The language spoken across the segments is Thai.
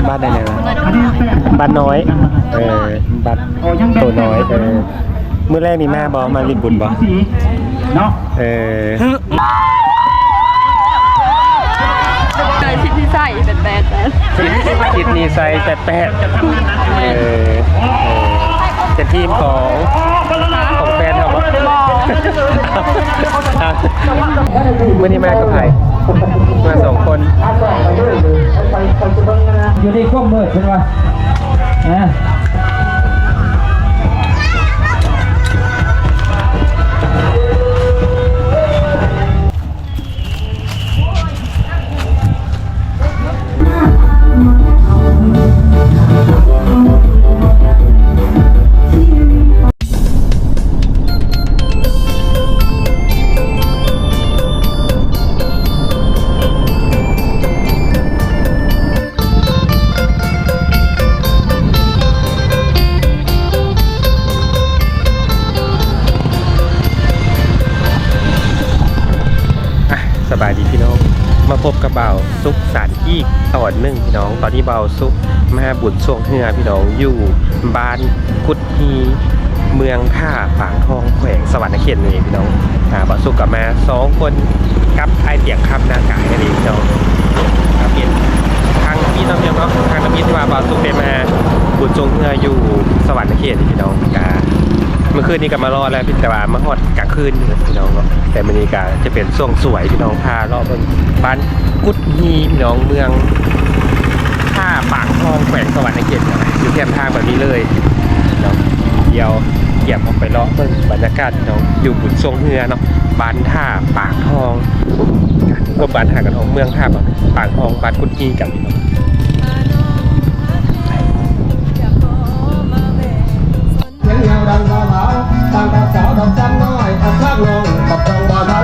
บ้านใดเนี่ยบ้านน้อยบ้านตัวน้อยมื้อแรกนี่แม่บอกมาลินบุญบ่เนาะทิศนี่ใส่แปดทิศนี่ใส่แปดจะทีมของแฟนเขาบ่มื่อนี้มากับใครมา2 คนอยู่ในข้อมือใช่ไหมสบายดีพี่น้องมาพบกับเบาซุกสารอีกตอนหนึ่งพี่น้องตอนนี้เบาซุกมาบุญส่งเฮือพี่น้องอยู่บ้านกุดฮีเมืองท่าฝางทองแขวงสวรรณเขตนี่พี่น้องเบาซุกกับมา2 คนกับไอเตียงคำนากายนี่พี่น้องเป็นทางพี่น้องเนาะทางน้ำมิตรว่าเบาซุกเป็นมาบุญส่งเฮืออยู่สวรรณเขตนี่พี่น้องเมื่อคืนนี้ก็มารอแล้วพี่แต่ว่ามาฮอดกลางคืนพี่น้องแต่มื้อนี้ก็จะเป็นช่วงสวยพี่น้องพารอบบ้านกุดฮีพี่น้องเมืองท่าฝางทองแขวงสวรรณเขตอยู่แคมทางแบบนี้เลยเนาะเดี๋ยวเก็บออกไปเลาะเบิ่งบรรยากาศพี่น้องอยู่บุญทรงเฮือเนาะบ้านท่าฝางทองก็บ้านท่ากันทองเมืองท่าฝางทองบ้านกุดฮีกันพี่น้องดังสาวต่างกับสาวดอกจันน้อยอัดข้างลงกับตรงบ่อทัน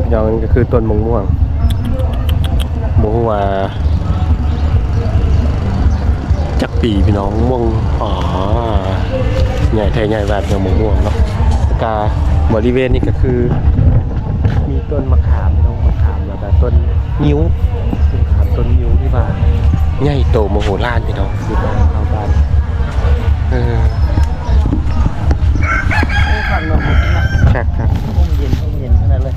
พี่น้องก็คือต้นมะม่วงจักปีพี่น้องม่วงใหญ่แท้ใหญ่แบบอย่างมะม่วงเนาะกาบริเวณนี้ก็คือมีต้นมะขามพี่น้องมะขามแล้วก็ต้นนิ้วต้นนิ้วที่ว่าใหญ่โตมโหฬารพี่น้องอยู่บ้านเข้าบ้านฝั่งโน้นครับห้องเย็นขนาดเลย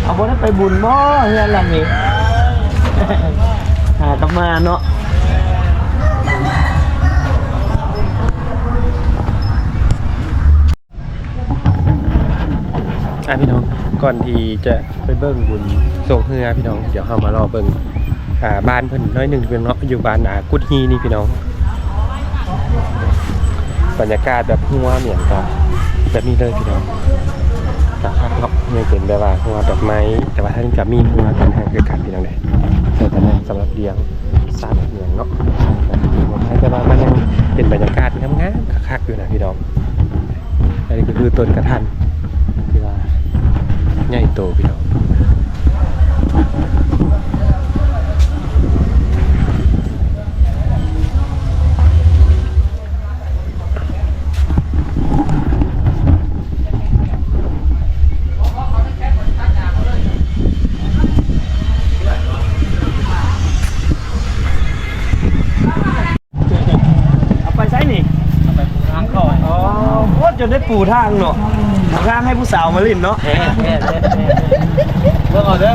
เอาบนนั้นไปบุญบ่เฮือนหลังนี้หากลับมาเนาะพี่น้องก่อนที่จะไปเบิ้งบุญส่งเฮือพี่น้องเดี๋ยวเข้ามารอเบิ้งบ้านเพิ่นน้อยหนึ่งเป็นเนาะอยู่บ้านกุดฮีนี่พี่น้องบรรยากาศแบบหัวเหมือนกันแบบนี้เลยพี่น้องครับเนาะไม่เป็นแบบว่าหัวดอกไม้แต่ว่าท่านจะมีหัวกันห่างคือกันพี่น้องเลยแต่ตอนนั้นสำหรับเลี้ยงสัตว์เลี้ยงเนาะแต่ว่ามันยังเป็นบรรยากาศงามๆคักๆอยู่นะพี่น้องอันนี้ก็คือต้นกระทันที่ว่าใหญ่โตพี่น้อง จนได้ปูทางเนาะทางให้ผู้สาวมาลินเนาะเบิ่งก่อนเด้อ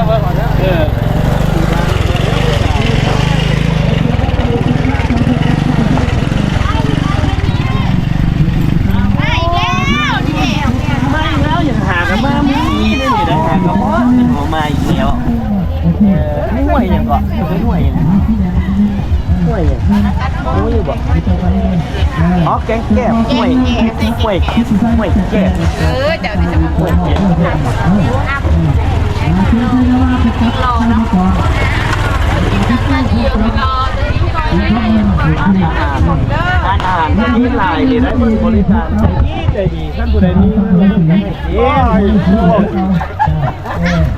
บ่เป็นห่วยยังห่วยยังรู้อยู่บ่อ๋อแกงแก้มห่วยห่วยห่วยแก้ม เดี๋ยวนี้จะมา ห่วยแก้ม รอเนาะรออาหารที่หลายเลยนะบริการใจดีท่านผู้ใดมีเย้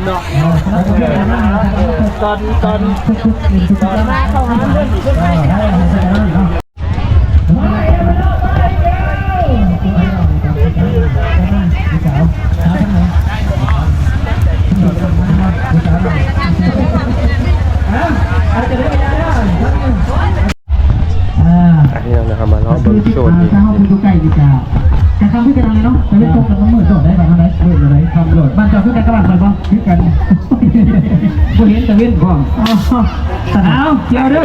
เนาะตอนมาเข้าหาเรื่องเพื่อนนี่นะครับมาเลาะเบิ้งโซนนี้ ถ้าเราไปดูไก่ดีกว่าแต่ทำที่กระดังเลยเนาะจะไม่ตรงกันต้องมือโดดได้แบบนั้นโดดเลยทำโดดบ้านจอดขึ้นกันกระบะเลยป่ะขึ้นกันผู้เห็นตะเวนก่อนเอาเกี่ยวเด้อ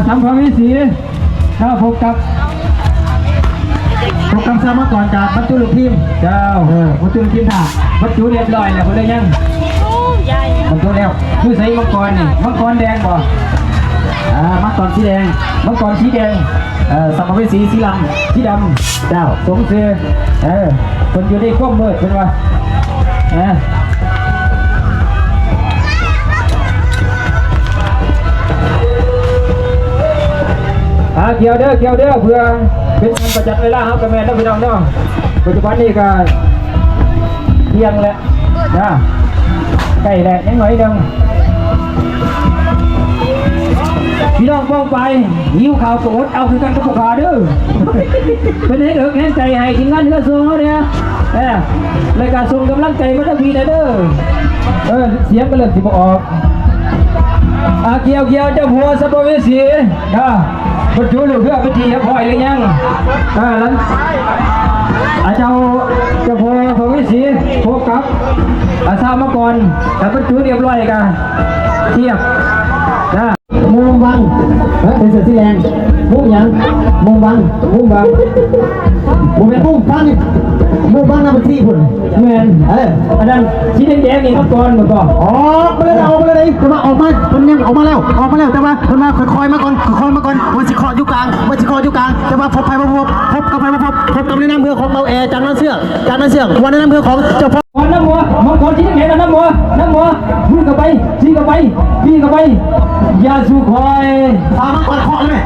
ทำความวิสีถ้าพบกับสามัครจากบรรจุลูกทีมเจ้าบรรจุลูกทีมถ่าบรรจุเรียบร้อยแล้วคนได้ยังบรรจุแล้วผู้ใส่มังกรนี่มังกรแดงบ่มังกรสีแดงมังกรสีแดงสัมภเวสีสีดำเจ้าสมเสือคนอยู่ในก้มมืดเป็นวะเกี่ยวเด้อเพื่อเป็นงานประจัดเวลาครับกับแม่ต้องพี่น้องเนาะปัจจุบันนี้ก็เที่ยงแล้วนะใกล้แล้วยังหน่อยนึงพี่น้องมองไปหิวข่าวโกรธเอาคือกันกับพวกขาเด้อเป็นให้เอิกแห่งใจให้ทีมงานเรือส่งเขาเนี่ยรายการส่งกำลังใจมาทั้งปีนะเด้อเสียงก็เริ่มสิบออกเกี่ยวเจ้าหัวสัมภเวสีบรรจุลูกเพื่อพิธีเรียบร้อยหรือยังแล้วเจ้าหัวสัมภเวสีพบกับสามัครแต่บรรจุเรียบร้อยกันเทียบมุมบังเป็นเสือสีแดงมุมยังมุมบังมุมเป็นมุมฟังมุมบังน่าเป็นที่คุณแมนอันนั้นสีแดงนี่มังกรหมดก่อนอ๋อมาเลยจะมาออกมาคนยังออกมาแล้วแต่ว่าคนมาค่อยๆมาก่อนวันสิคออยู่กลางจะมาพบกับในน้ำเพื่อของเราจากนั้นเสื้อวันในน้ำเพื่อของเจ้าพ่อน้ำมัวมังกรสีแดงน้ำมัววิ่งกับไปวิ่งกับไปยาสูคอยสามังกรเคาะเลย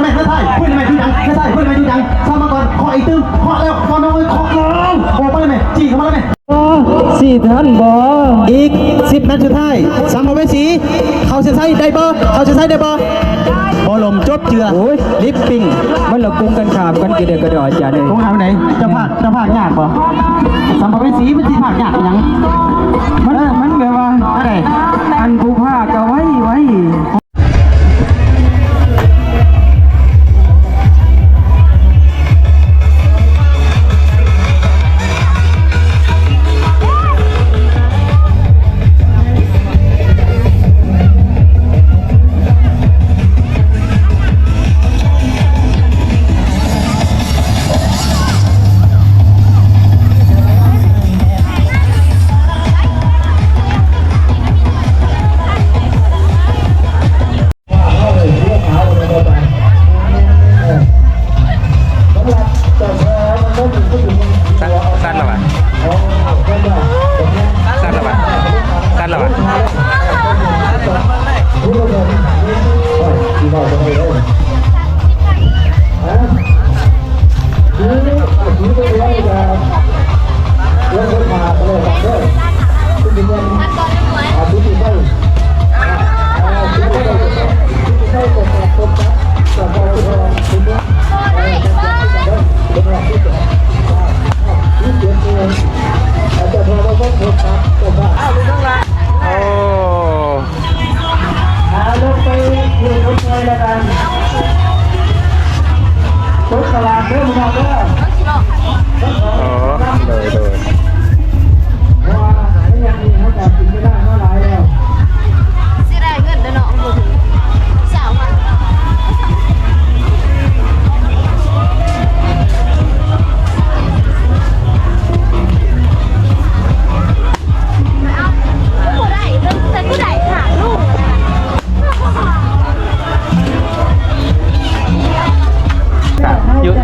ไหมเฮ้ยใช่พูดเลยไหมดูยังสามังกรเคาะอีกตึ้งเคาะแล้วเคาะน้องเคาะน้องบอกไปเลยไหมจี้เข้ามาเลยไหมสี่ท่านบออีก10 นาทีสุดท้ายสัมภเวสีเขาเสียไส้ได้บ่บอลมจบเจือลิปปิ้งมันเรากุ้งกันขามกันกี่เดือนก็ได้อาจารย์เลยกุ้งหาไหนจะผากยากบ่สัมภเวสีมันที่ผากยากยังมันแบบว่าอะไรอันผู้ภาคก็ไว้สั้นหรอวะ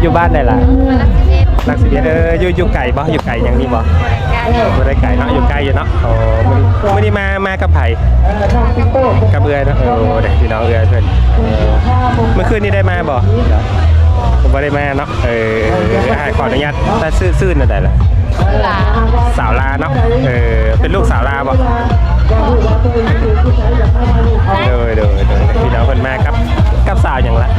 อยู่บ้านได้ล่ะหลัก11อยู่ไก่บ่อยู่ไก่ยังนี่บ่บ่ได้ไก่เนาะอยู่ใกล้อยู่เนาะอ๋อมื้อนี้มากับไผกับเอื้อยเนาะเด็กพี่น้องเอื้อยเพิ่นเมื่อคืนนี้ได้มาบ่ผมบ่ได้มาเนาะขออนุญาตถ้าซื่อๆนั่นได้ล่ะสาวลาเนาะเป็นลูกสาวลาบ่โดยพี่น้องเพิ่นมากับสาวหยังล่ะ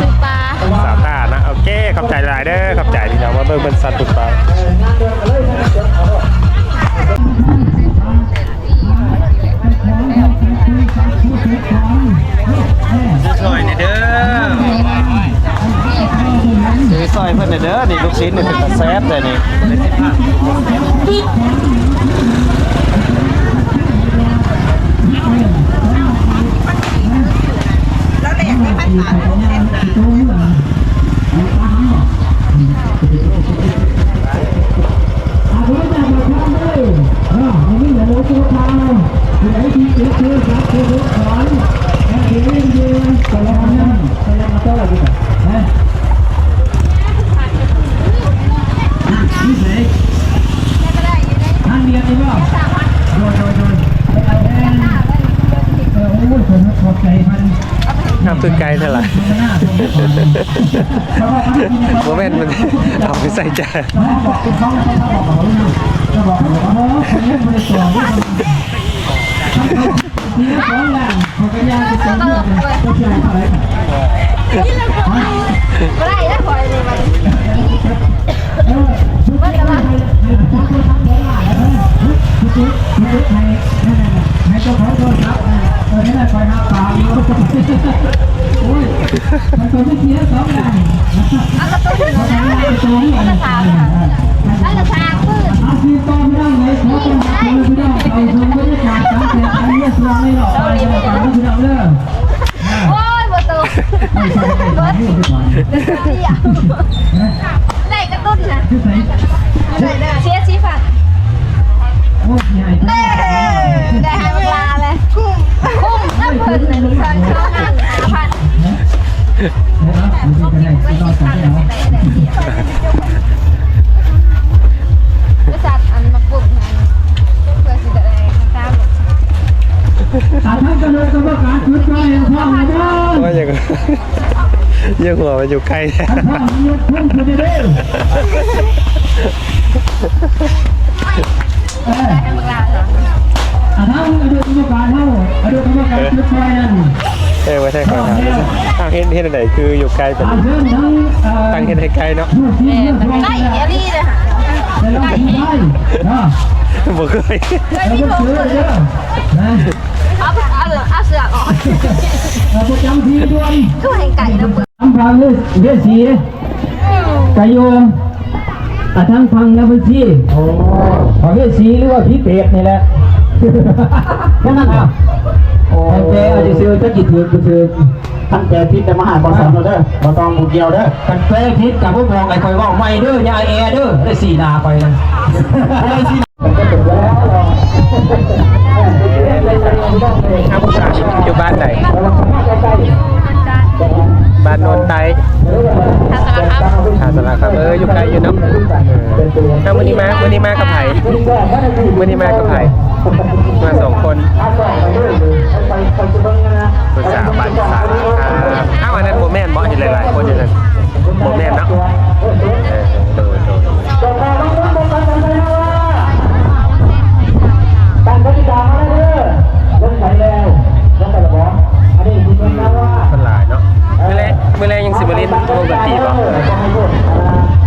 ซื้อปลา สาวตานะโอเคขอบใจหลายเด้อขอบใจพี่น้องว่าเบิ่งเป็นสัตว์ตุกปลาซอยนี่เด้อซื้อซอยเพิ่นเด้อนี่ลูกชิ้นนี่เป็นตะแซ่บเลยนี่น้ำคือไกลเท่าไหร่โมเมนต์มันเอาไปใส่จานไม่ได้แล้วคอยเลยมันไม่ได้ละให้เจ้าของโทรศัพท์ไม่ได้คอยหาปลาอยู่โอ้ยมันตัวไม่เสีย2อย่างเอากระตุ้นนะเอากระถางเอากระถางพืชอาชีพต่อไม่ได้เลยขอต้อนรับคุณพี่น้องเอาชมบรรยากาศการแข่งขันเรือสวงไม่หรอกไปเลยกันพี่น้องเด้อโอ้ยประตูได้กระตุ้นนะเชียร์ชีฟันได้ให้เวลาเลยคุ้มน้ำเพลินเลยตอนเข้างานพันบริษัทอันมาปลุกงานเพื่อสิจะได้ทราบท่านจะเลยกรรมการชุดไปพ่อมาบ้างว่ายังหัวมันอยู่ใกล้พ่อมีพุ่งคุณเด้อได้ให้เวลาเหรอท่านอดีตกรรมการเท่าอดีตกรรมการชุดไปนั่นไม่ใช่คนทางเห็นไหนคืออยู่ไกลแบบตั้งเห็นให้ไกลเนาะใกล้เอลี่เลยค่ะใกล้เองบ่เคยที่ลงเลยเอาเสือกออกประจำทีด้วย คือให้ไก่นะเพื่อนทำพังเวสีไก่โยมทั้งพังนะพื้นที่พังเวสีหรือว่าพี่เป็ดนี่แหละแค่นั้นอ่ะตั้งแต่อาจจะซื้อจะกี่ถือกูซื้อตั้งแต่พิษแต่มหาบอลสามเราเด้อบอลตองบุกเกี่ยวเด้อตั้งแต่พิษกับพวกมองไอ้คอยว่าไม่เด้อยาแอเด้อได้4 นาไปนะครับผู้ชายอยู่บ้านไหนบ้านโนนไตหาสาระครับอยู่ไกลอยู่เนาะถ้าวันนี้มากับไผ่วันนี้มากับไผ่มา2 คนภาษาบ้านสาระครับอ้าวอันนั้นโบแมนบอสเห็นหลายๆคนอยู่นั่นโบแมนเนาะโดยการบริการมาเด้อรถไฟแล้วรถไฟระบอบอันนี้คือเป็นว่าคนหลายเนาะเมื่อแรกยังสิบลินโมกันตีป่ะ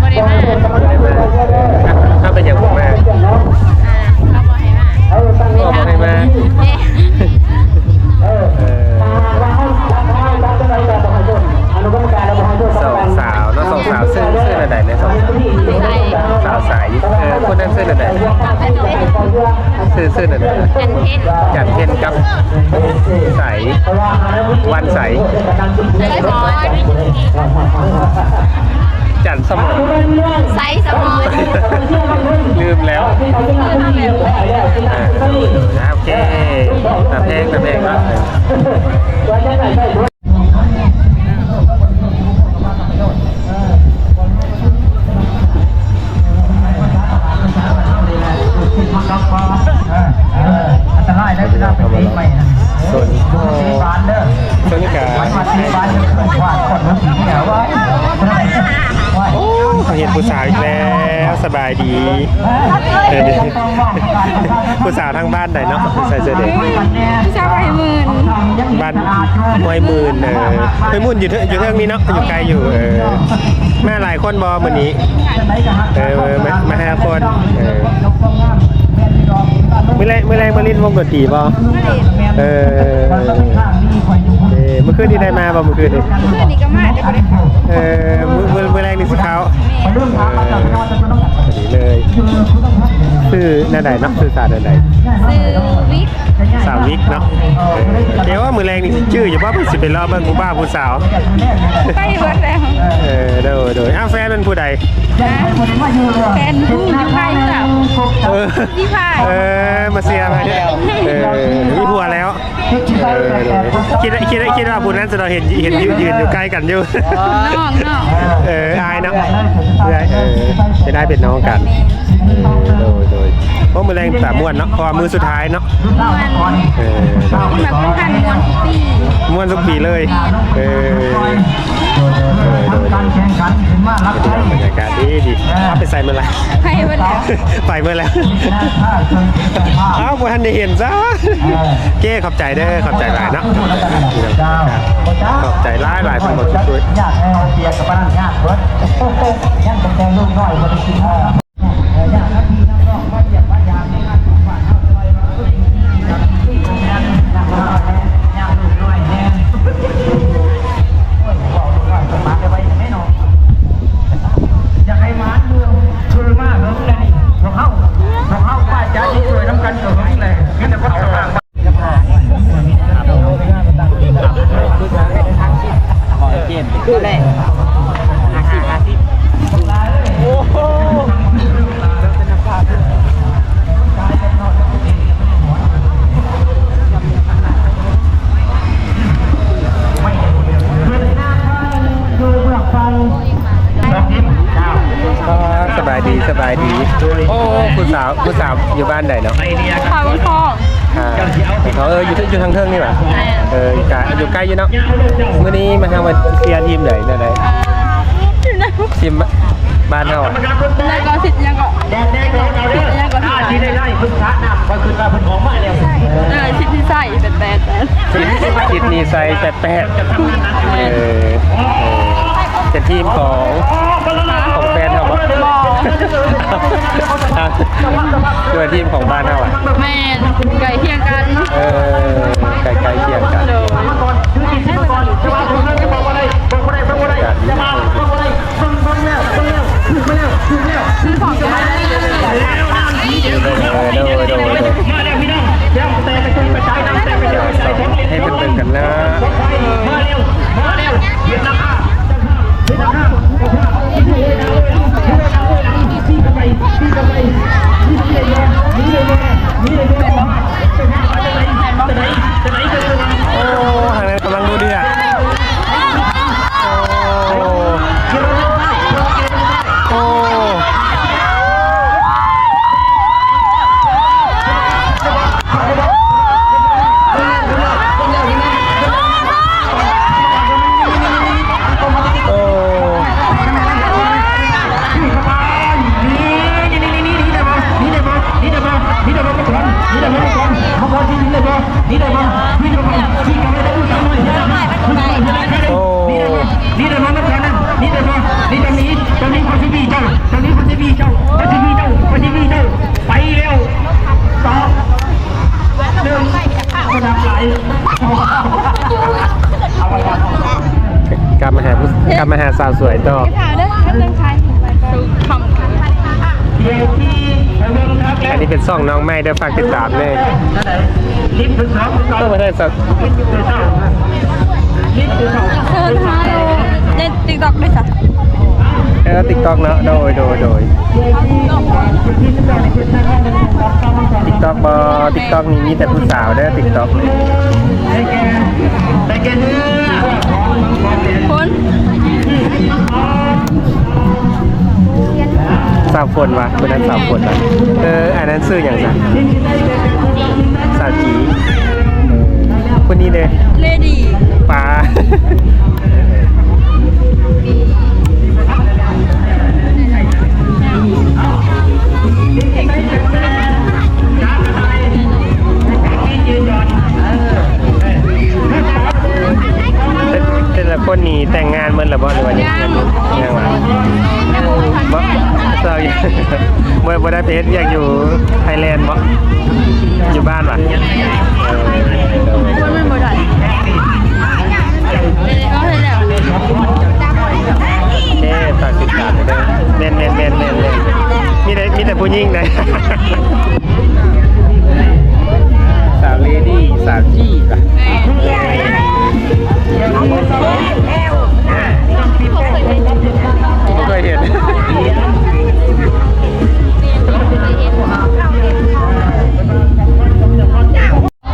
บริมาถ้าเป็นอย่างผมแม่เขาบอกให้มา2 สาวเนาะ2 สาวเสื้ออะไรเนี่ย2 สาวใสคนนั้นเสื้ออะไรเสื้ออะไรจันเทนกับใสวันใสจันสมอนไซส์สมอนลืมแล้วโอเคตะเพงนะ ผู้สาวอีกแล้วสบายดีผู้สาวทางบ้านไหนเนาะใส่เสื้อแดง พี่ชายไปหมื่น บ้านห้วยหมื่นห้วยหมื่นอยู่เทิงนี้เนาะอยู่ไกลอยู่แม่หลายคนบอมื้อนี้มา5คนมื้อแรงมาลิ้นวงดนตรีบ่เมื่อคืนที่ได้มาบ่เมื่อคืนนี่ เพื่อนนี่ก็มาได้บ่ได้เข้า มื้อแรงนี่สิเขาดีเลยชื่อหน้าใดเนาะชื่อสาหน้าใด ซื้อวิก สาววิกเนาะเดี๋ยวว่ามื้อแรงนี่ชื่ออยู่ว่าเพิ่นสิไปรอเบิ่งผู้บ่าวผู้สาว ไปเบิดแล้ว โดยอ้าวแฟนเป็นผู้ใด แฟนผู้อยู่ไทยเปล่าที่พาย มาเสียมาเนี่ยมีผัวแล้วคิดว่าผู้นั้นจะเราเห็นยืนอยู่ใกล้กันอยู่ น้องเนาะ อายเนาะจะได้เป็นน้องกันโดยเพราะมือแรงสามม้วนเนาะเพราะมือสุดท้ายเนาะ มันแบบมันทันม้วนทุกปีม้วนทุกปีเลยการแข่งขันถึงว่ารักใคร บรรยากาศดีไปใส่เมื่อไร ไปเบิดแล้ว ไปเมื่อแล้วอ้าวท่านได้เห็นซะเก้ขอบใจเด้อขอบใจหลายเนาะขอบใจหลายเป็นหมดทุกตัว ญาติเปียกกับบ้านญาติเบิดยังจะแต่งลูกน้อยมาได้กินญาตินักพี่น้องมาเรียกว่ายามในงานของบ้านเฮาจะไปมาพูดอย่างนี้ครับที่โรงงานนั่งรอแน่ญาติลูกน้อยแน่โอ้ยบอกลูกน้อยจะมาได้ไว้แน่นอนอยากให้มาเมืองช่วยมากเลยนี่พวกเฮาป้าจ๋าที่ช่วยน้ำกันเกิดนี่แหละงั้นแต่พวกเราสบายดีโอ้คุณสาวอยู่บ้านไหนเนาะ ข่าวพ่อ เขาอยู่ทางเทิงนี่หว่าอยู่ใกล้อยู่เนาะมื้อนี้มาทางวันเชียร์ทีมไหนเนี่ยไหน อยู่นะ ทีมบ้านเฮา แล้วก็สิยังก็ยังก็สิได้พึ่งพระนำก็คือว่าเพิ่นออกมาแล้วชิดที่ใส่แปดจิตนีไซแปดเป็นทีมของแฟนเขาด้วยทีมของบ้านเขาอ่ะ แม่ไก่เคียงกัน ไกลเคียงกันซื้อของกัน ให้เป็นกันนะกำลังดูเดือดกลับมาหาสาวสวยต่อ ข่าวเด้อเรื่องใครคำ อันนี้เป็นซ่องน้องไม้เดี๋ยวฝากติดตามเลยต้องมาได้สัก เชิญฮาโลเล่นติ๊กต็อกด้วยจ้ะ ติ๊กต็อกเนาะโดยติ๊กต็อกนี้มีแต่ผู้สาวได้ติ๊กต็อกเลย คุณ สาวฝนวะคนนั้นสาวฝนวะอันนั้นซื้ออย่างไรสาวจีคนนี้เลย เลดี้ ป้า แต่งงานมันหรือบ่หรือว่ายังวะบ่เศร้าอยู่บ่ได้ไปเฮ็ดเวียกอยู่ไทยแลนด์บ่อยู่บ้านวะ มันบ่ได้เอาให้แล้ว ฝากติดตามด้วยแม่นมีแต่ผู้หญิงนะสาวเลดี้สาวจี้ป่ะเคยเห็น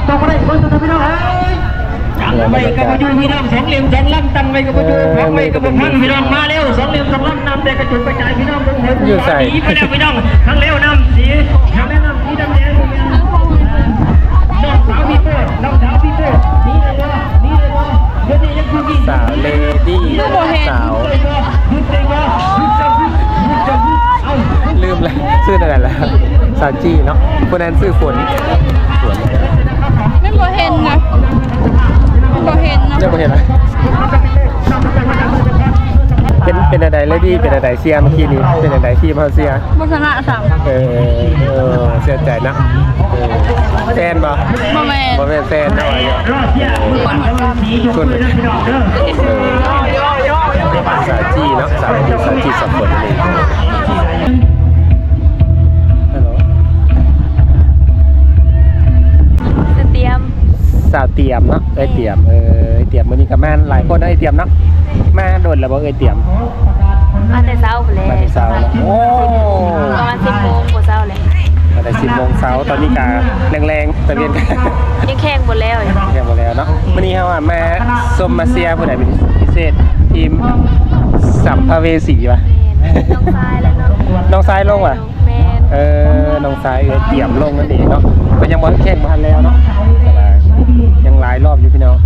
ต้องไปคนสุดท้ายพี่น้องไปกับมาดูพี่น้อง2เหลี่ยม2ลำตั้งไปกับมาดูพักไปกับพังพี่น้องมาเร็ว2เหลี่ยม2ลำนำแต่กระจุกกระจายพี่น้องอยู่ใส่ไปแล้วพี่น้องทั้งเร็วนำสีทั้งเร็วนำสีดำแดงน้องสาวพี่เป้น้องสาวพี่เป้นี่เลยว่าเดี๋ยวนี้ยังคือพี่ สาวเลดี้สาวลืมแล้วชื่ออะไรแล้วสาวจี้เนาะคนนั้นชื่อฝน มันบ่เห็นนะบ่เห็นนะ ยังไม่เห็นนะเป็นอะไรเลดี้เป็นอะไรเชียร์เมื่อกี้นี้เป็นอะไรที่มาเชียร์ บ่ชนะสั่ง เสียใจนะแฟนบ่ บ่แม่น บ่เป็นแฟนนะสาวจี้เนาะสาวจี้สับสนเลยเตรียม สาวเตรียมเนาะเตรียมเตรียมมื้อนี้ก็มาหลายคนเตรียมเนาะมาโดนแล้วบ่เตรียม มาแต่เช้าพุ่นแหละ มาที่เช้าแล้วโอ้ ประมาณ 10:00 นบ่เช้าเลย มาแต่10 โมงเช้าตอนนี้ก็แรงๆตะเวียนกัน ยังแข่งบ่แล้วอยู่ แข่งหมดแล้วเนาะมื้อนี้เฮามาส้มมาเชียร์ผู้ใดเป็นพิเศษทีมสัมภเวสีป่ะ น้องชายแล้วเนาะ น้องซ้ายลงว่ะ แม่น น้องซ้ายเตรียมลงนั่นเองเนาะก็ยังบ่แข่งบ่ทันแล้วเนาะแต่ว่ายังหลายรอบอยู่พี่น้อง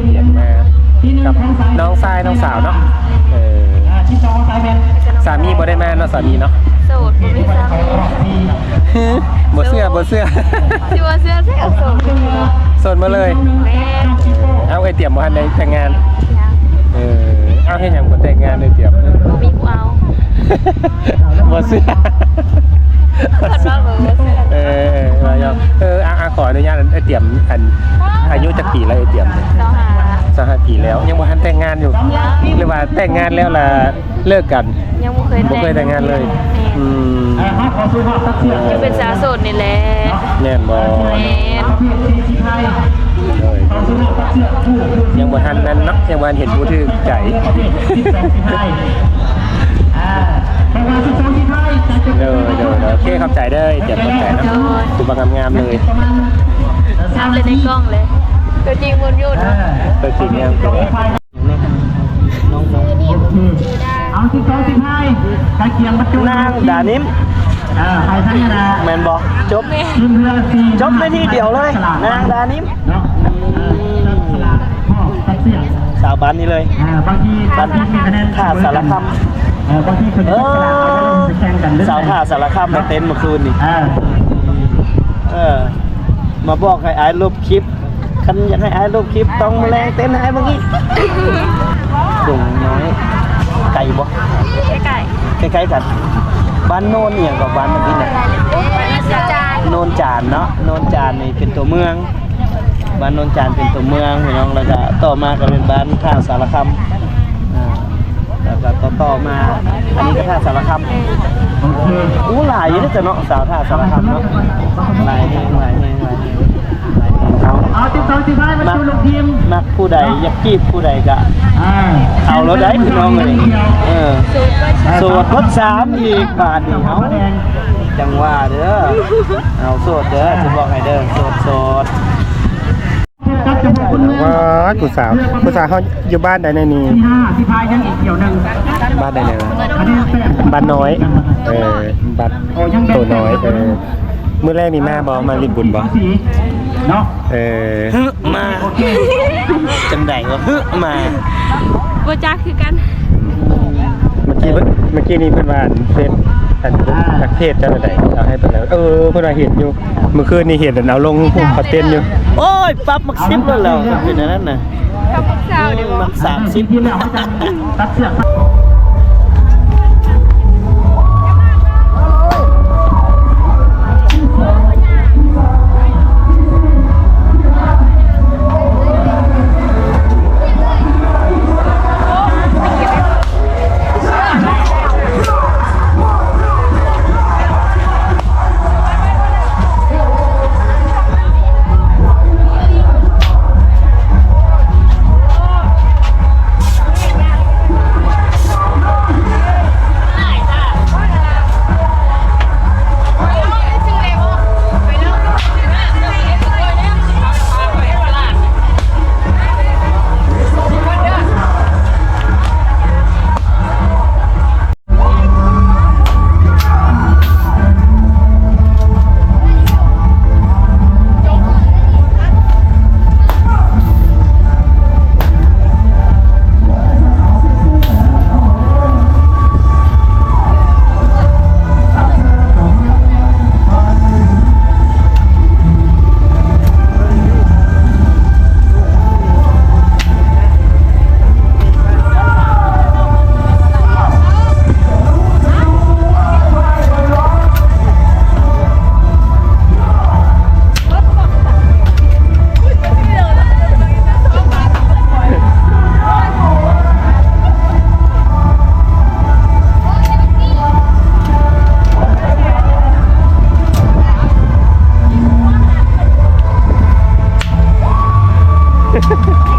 เตรียมมากับน้องซ้ายน้องสาวเนาะสามีบ่ได้มาเนาะสามีเนาะ โสดบ่มีสามี บ่เสื้อ สิว่าเสื้อแท้โสดอยู่เนาะ โสดมาเลย แม่น เอาไอ้เตรียมบ่ทันได้แต่งงาน ยัง เอาเฮ็ดหยังบ่แต่งงานเลยเตรียม บ่มีผู้เอา บ่เสื้อ คันว่าบ่เสื้อ มาย่อขออนุญาตไอ้เตรียมอันอายุจักปีแล้วไอ้เตรียม 25 ปีแล้วยังบ่ทันแต่งงานอยู่หรือว่าแต่งงานแล้วล่ะเลิกกัน ยังบ่เคย บ่เคยแต่งงานเลยยังเป็นสาวโสดนี่แหละ แม่นบ่ แม่น ยังบ่ทันนั้นเนาะยังบ่ทันเห็นผู้ถือใจเด้อโอเคเข้าใจเด้อเตรียมเข้าใจเนาะตัวงามๆเลย ทำเลยในกล้องเลยตัวจริงบนยูน ตัวจริงยัง เอา12 15ใกล้เคียงประจุ นางดานิม ไปทั้งนา แม่นบ่จบ จบในที่เดียวเลยนางดานิม เนาะเสียง สาวบ้านนี้เลย บางทีมีคะแนน ท่าสารค บางทีคนจะแข่งกัน ำสาวท่าสารคำในเต็นท์เมื่อคืนนี่มาบอกให้ไอ้ลบคลิปคันอยากให้ไอ้ลบคลิปต้องแรงเต็นท์ให้เมื่อกี้ดงน้อยไก่บ่ ไก่ ใกล้ๆกันบ้านโนนเนี่ยกับบ้านเมื่อกี้เนี่ย จาน โนนจานเนาะโนนจานนี่เป็นตัวเมืองบ้านโนนจานเป็นตัวเมืองพี่น้องแล้วก็ต่อมาก็เป็นบ้านท่าสารคำแล้วก็ต่อมาอันนี้ก็ท่าสารคำอู้หลายอยู่นะจ๊ะเนาะสาวท่าสารคำเนาะหลายแห่งเอา12 15มาดูลงทีม มักผู้ใดอยากจีบผู้ใดก็เอาแล้วได้พี่น้องเลยโสดพด3อีกบาทนี่เฮาจังว่าเด้อเอาโสดเด้อจะบอกให้เด้อโสดว้าผู้สาวเขาอยู่บ้านใดในนี้ ที่พายยังอีกเกี่ยวหนึ่ง บ้านใดเนี่ยบ้านน้อยบ้านโตน้อยมื้อแรกนี่มาบ่มาลินบุญบ่ เนาะมาจังได๋ก็มา บ่จักคือกัน เมื่อกี้นี่เพิ่นว่าเฟซอันทักเพจจังได๋เอาให้เพิ่นแล้วเพิ่นว่าเห็นอยู่เมื่อคืนนี่เห็นเอาลงผมเขาเต้นอยู่โอ้ยปั๊บมักซิบแล้วเป็นอันนั้นน่ะ ทำกับข้าวเดี๋ยว มัน30 ที่แล้วเขาจะตัดเสือก Ha ha ha.